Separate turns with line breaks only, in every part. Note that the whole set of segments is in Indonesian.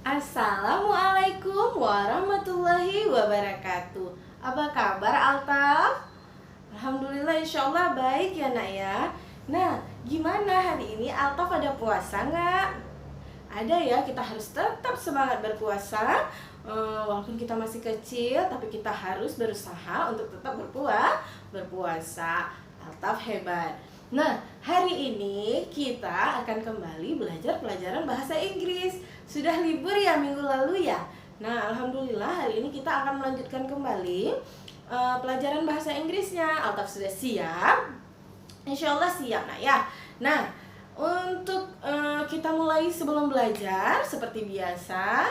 Assalamualaikum warahmatullahi wabarakatuh. Apa kabar Altaf? Alhamdulillah insyaallah baik ya nak ya. Nah, gimana hari ini Altaf ada puasa nggak? Ada ya, kita harus tetap semangat berpuasa. Walaupun kita masih kecil, tapi kita harus berusaha untuk tetap berpuasa. Altaf hebat. Nah, hari ini kita akan kembali belajar pelajaran bahasa Inggris. Sudah libur ya minggu lalu ya. Nah, alhamdulillah hari ini kita akan melanjutkan kembali pelajaran bahasa Inggrisnya. Altaf sudah siap? Insya Allah siap nak ya. Nah, untuk kita mulai sebelum belajar seperti biasa,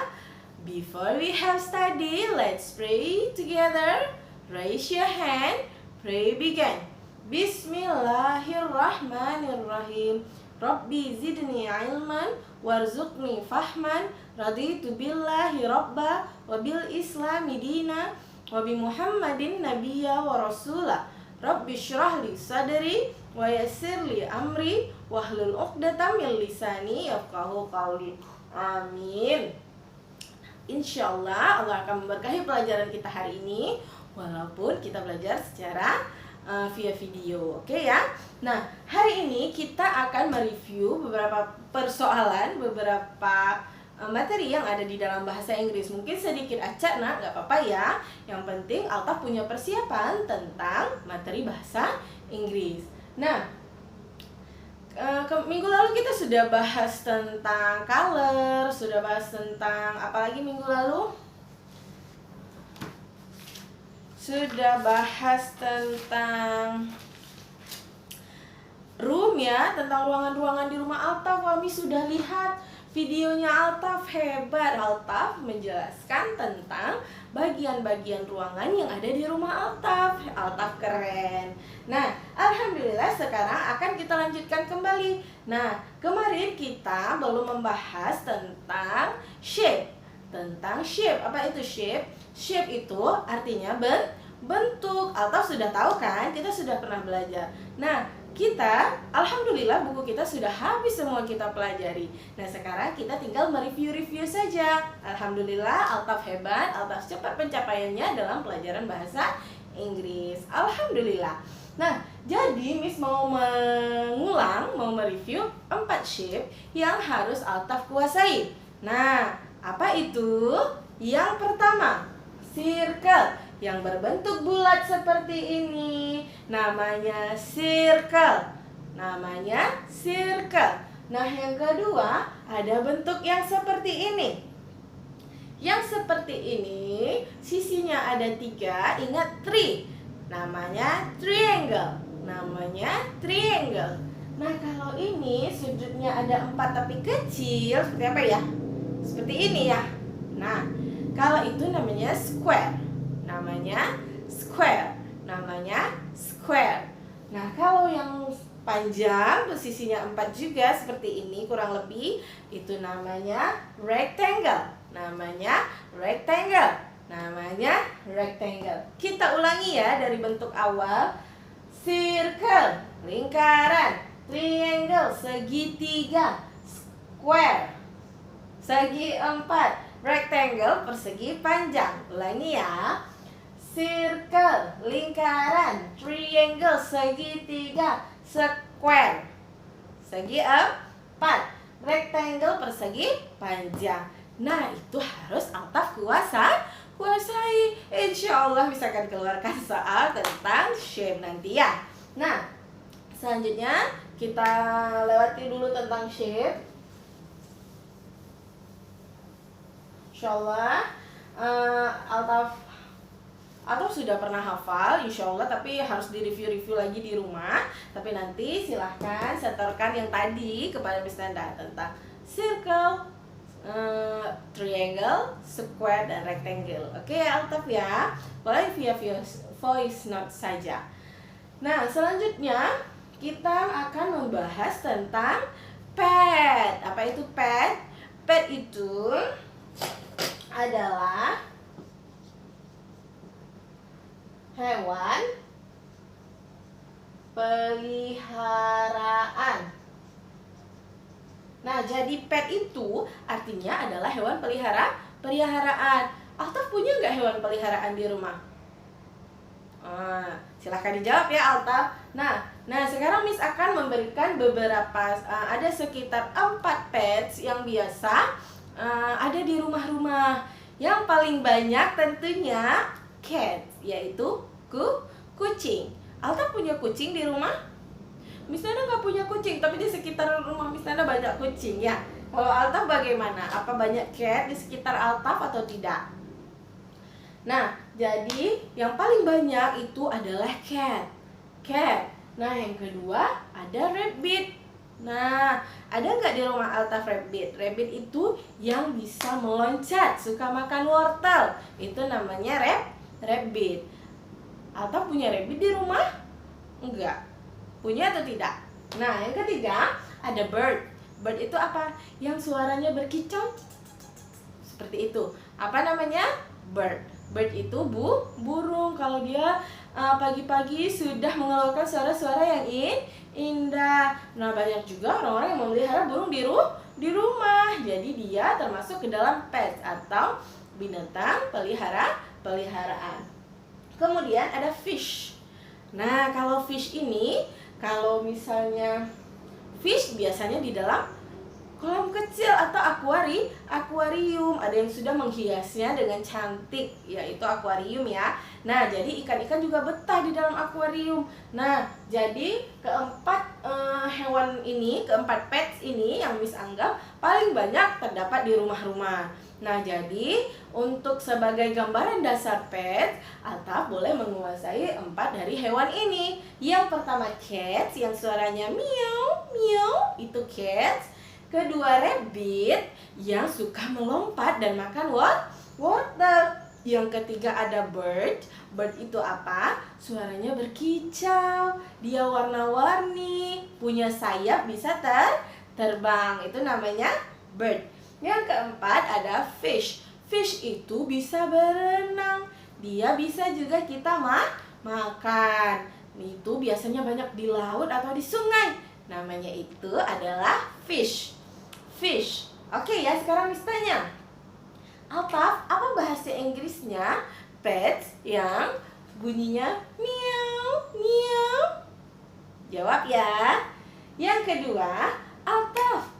before we have study, let's pray together. Raise your hand, pray begin. Bismillahirrahmanirrahim. Rabbi zidni ilman warzuqni fahman. Raditu billahi rabba wa bil islami dina wa bi Muhammadin nabiyya wa rasula. Rabbi syrah li sadri wa yassir li amri wahlul 'uqdatam min lisani yafqahu qawli. Amin. Insyaallah Allah akan memberkahi pelajaran kita hari ini walaupun kita belajar secara via video, oke ya. Nah, hari ini kita akan mereview beberapa persoalan, beberapa materi yang ada di dalam bahasa Inggris. Mungkin sedikit acak nak, nggak apa-apa ya. Yang penting Altaf punya persiapan tentang materi bahasa Inggris. Nah, minggu lalu kita sudah bahas tentang color, sudah bahas tentang apa lagi minggu lalu? Sudah bahas tentang room ya, tentang ruangan-ruangan di rumah Altaf. Kami sudah lihat videonya Altaf, hebat. Altaf menjelaskan tentang bagian-bagian ruangan yang ada di rumah Altaf. Altaf keren. Nah, alhamdulillah sekarang akan kita lanjutkan kembali. Nah, kemarin kita belum membahas tentang shape. Tentang shape, apa itu shape? Shape itu artinya bentuk. Altaf sudah tahu kan? Kita sudah pernah belajar. Nah, kita, alhamdulillah buku kita sudah habis semua kita pelajari. Nah, sekarang kita tinggal mereview-review saja. Alhamdulillah, Altaf hebat, Altaf cepat pencapaiannya dalam pelajaran bahasa Inggris. Alhamdulillah. Nah, jadi Miss mau mengulang, mau mereview 4 shape yang harus Altaf kuasai. Nah, apa itu? Yang pertama, circle yang berbentuk bulat seperti ini. Namanya circle. Namanya circle. Nah, yang kedua, ada bentuk yang seperti ini. Yang seperti ini, sisinya ada 3, ingat 3. Namanya triangle. Namanya triangle. Nah, kalau ini sudutnya ada 4 tapi kecil, seperti apa ya? Seperti ini ya. Nah, kalau itu namanya square. Namanya square. Namanya square. Nah, kalau yang panjang posisinya 4 juga seperti ini kurang lebih, itu namanya rectangle. Namanya rectangle. Namanya rectangle. Kita ulangi ya dari bentuk awal. Circle, lingkaran. Triangle, segitiga. Square, segi 4. Rectangle, persegi panjang. Ulangi ya. Circle, lingkaran. Triangle, segitiga. Square, segi 4. Rectangle, persegi panjang. Nah, itu harus Altaf kuasai. Insya Allah bisa akan keluarkan soal tentang shape nanti ya. Nah, selanjutnya kita lewati dulu tentang shape. Insyaallah Altaf sudah pernah hafal insyaallah, tapi harus direview lagi di rumah. Tapi nanti silahkan setorkan yang tadi kepada Miss Nanda tentang circle, triangle, square, dan rectangle. Oke Altaf ya, boleh via voice note saja. Nah, selanjutnya kita akan membahas tentang pet. Apa itu pet? Pet itu adalah hewan peliharaan. Nah, jadi pet itu artinya adalah hewan peliharaan. Altaf punya nggak hewan peliharaan di rumah? Silahkan dijawab ya Altaf. Nah sekarang Miss akan memberikan beberapa, ada sekitar 4 pets yang biasa ada di rumah-rumah. Yang paling banyak tentunya cat, yaitu kucing. Altaf punya kucing di rumah? Miss Nana nggak punya kucing, tapi di sekitar rumah Miss Nana banyak kucing ya. Kalau Altaf bagaimana? Apa banyak cat di sekitar Altaf atau tidak? Nah, jadi yang paling banyak itu adalah cat. Nah, yang kedua ada rabbit. Nah, ada nggak di rumah Altaf rabbit? Rabbit itu yang bisa meloncat, suka makan wortel. Itu namanya rabbit. Altaf punya rabbit di rumah? Enggak. Punya atau tidak? Nah, yang ketiga ada bird. Bird itu apa? Yang suaranya berkicau seperti itu. Apa namanya? Bird. Bird itu burung. Kalau dia pagi-pagi sudah mengeluarkan suara-suara yang indah. Nah, banyak juga orang-orang yang memelihara burung di rumah. Jadi dia termasuk ke dalam pets atau binatang peliharaan. Kemudian ada fish. Nah, kalau fish ini, kalau misalnya fish biasanya di dalam kolam kecil atau akuarium. Ada yang sudah menghiasnya dengan cantik, yaitu akuarium ya. Nah, jadi ikan-ikan juga betah di dalam akuarium. Nah, jadi keempat pets ini yang Miss anggap paling banyak terdapat di rumah-rumah. Nah, jadi untuk sebagai gambaran dasar pets, Altaf boleh menguasai 4 dari hewan ini. Yang pertama cats, yang suaranya meow, meow, itu cats. Kedua rabbit, yang suka melompat dan makan wortel. Yang ketiga ada bird. Bird itu apa? Suaranya berkicau. Dia warna-warni, punya sayap, bisa terbang. Itu namanya bird. Yang keempat ada fish. Fish itu bisa berenang. Dia bisa juga kita makan. Itu biasanya banyak di laut atau di sungai. Namanya itu adalah fish. Oke ya, sekarang Miss tanya, Altaf, apa bahasa Inggrisnya pets yang bunyinya meow, meow? Jawab ya. Yang kedua, Altaf,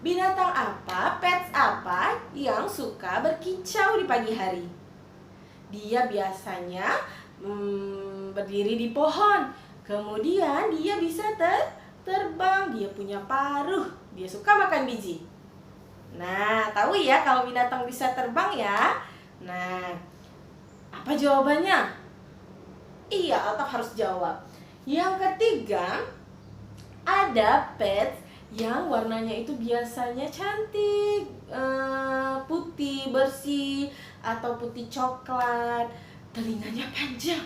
binatang apa, pets apa yang suka berkicau di pagi hari? Dia biasanya berdiri di pohon. Kemudian dia bisa terbang, dia punya paruh, dia suka makan biji. Nah, tahu ya kalau binatang bisa terbang ya. Nah, apa jawabannya? Iya, Altaf harus jawab. Yang ketiga, ada pets yang warnanya itu biasanya cantik, putih bersih atau putih coklat, telinganya panjang.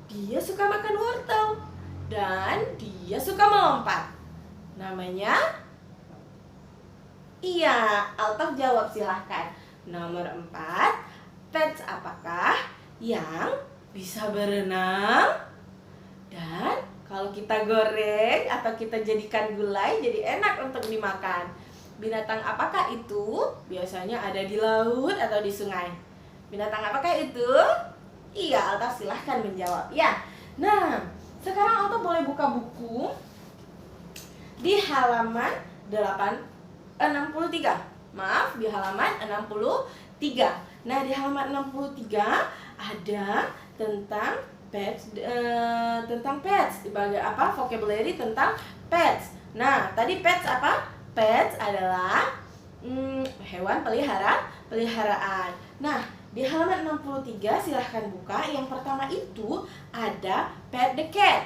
Dia suka makan wortel dan dia suka melompat. Namanya? Iya, Altaf jawab silahkan. Nomor 4, pets apakah yang bisa berenang dan kalau kita goreng atau kita jadikan gulai jadi enak untuk dimakan? Binatang apakah itu? Biasanya ada di laut atau di sungai. Binatang apakah itu? Iya, Altaf silahkan menjawab ya. Nah, sekarang Altaf boleh buka buku di halaman 63. Maaf, di halaman 63. Nah, di halaman 63 ada tentang pets, sebagai apa? Vocabulary tentang pets. Nah, tadi pets apa? Pets adalah hewan peliharaan. Nah, di halaman 63 silahkan buka. Yang pertama itu ada pet the cat.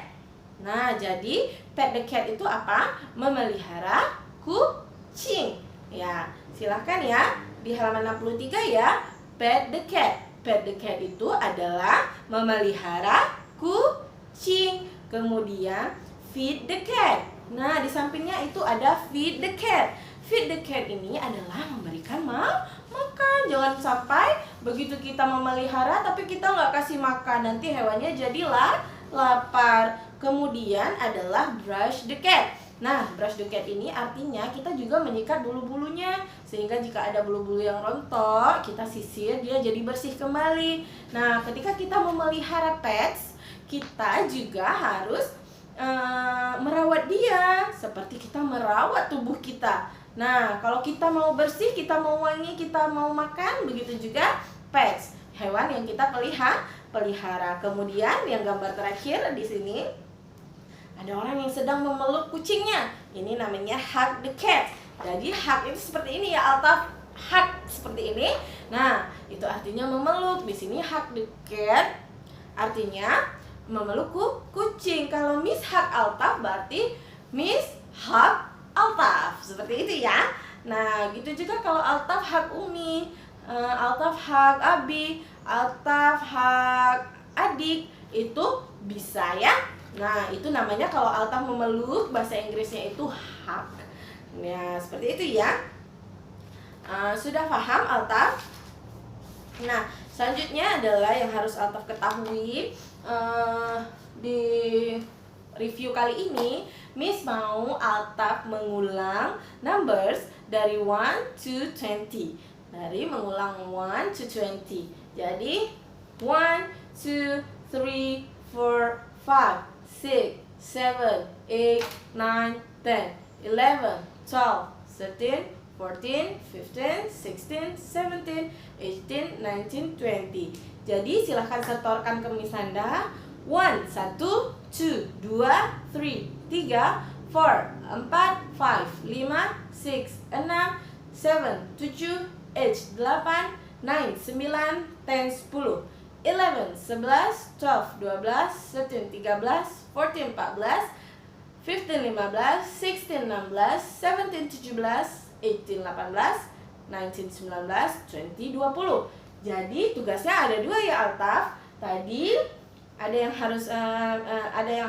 Nah, jadi pet the cat itu apa? Memelihara kucing. Ya, silahkan ya. Di halaman 63 ya, pet the cat. Pet the cat itu adalah memelihara kucing. Kemudian feed the cat. Nah, di sampingnya itu ada feed the cat. Feed the cat ini adalah memberikan makan. Jangan sampai begitu kita memelihara tapi kita nggak kasih makan, nanti hewannya jadi lapar. Kemudian adalah brush the cat. Nah, brush the cat ini artinya kita juga menyikat bulu-bulunya, sehingga jika ada bulu-bulu yang rontok, kita sisir, dia jadi bersih kembali. Nah, ketika kita memelihara pets, kita juga harus merawat dia seperti kita merawat tubuh kita. Nah, kalau kita mau bersih, kita mau wangi, kita mau makan, begitu juga pets, hewan yang kita pelihara. Kemudian yang gambar terakhir di sini, ada orang yang sedang memeluk kucingnya. Ini namanya hug the cat. Jadi hug itu seperti ini ya, Altaf. Hug seperti ini. Nah, itu artinya memeluk. Di sini hug the cat artinya memeluk kucing. Kalau Miss hug Altaf berarti Miss hug Altaf. Seperti itu ya. Nah, gitu juga kalau Altaf hug Umi, Altaf hug Abi, Altaf hug adik, itu bisa ya. Nah, itu namanya kalau Altaf memeluk, bahasa Inggrisnya itu hug. Nah, seperti itu ya. Sudah paham Altaf? Nah, selanjutnya adalah yang harus Altaf ketahui di review kali ini, Miss mau Altaf mengulang numbers dari 1 to 20. Dari mengulang 1 to 20. Jadi 1, 2, 3, 4, 5, 6, 7, 8, 9, 10, 11, 12, 13, 14, 15, 16, 17, 18, 19, 20. Jadi silahkan setorkan ke Miss Nanda. 1, 1, 2, 2, 3, 3, 4, 4, 5, 5, 6, 6, 7, 7, 8, 8, 9, 9, 10, 10, 11, 11, 12, 12, 13, 13, 14, 14, 15, 15, 16, 16, 17, 17, 18, 18, 19, 19, 20, 20. Jadi tugasnya ada 2 ya Altaf. Tadi ada yang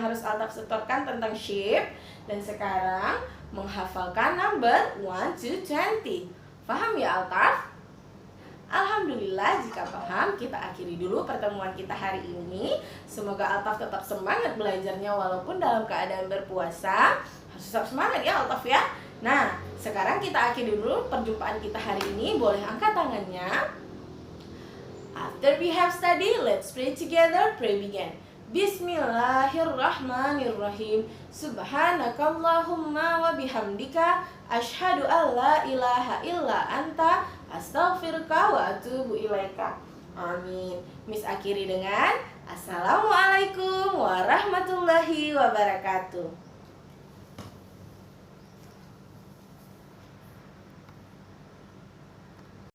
harus Altaf setorkan tentang shape, dan sekarang menghafalkan number 1 to 20. Paham ya Altaf? Alhamdulillah, jika paham, kita akhiri dulu pertemuan kita hari ini. Semoga Altaf tetap semangat belajarnya walaupun dalam keadaan berpuasa. Harus tetap semangat ya Altaf ya. Nah, sekarang kita akhiri dulu perjumpaan kita hari ini. Boleh angkat tangannya. After we have studied, let's pray together. Pray begin. Bismillahirrahmanirrahim. Subhanakallahumma wa bihamdika asyhadu an la ilaha illa anta astaghfiruka wa atubu ilaika. Amin. Miss akhiri dengan Assalamualaikum warahmatullahi wabarakatuh.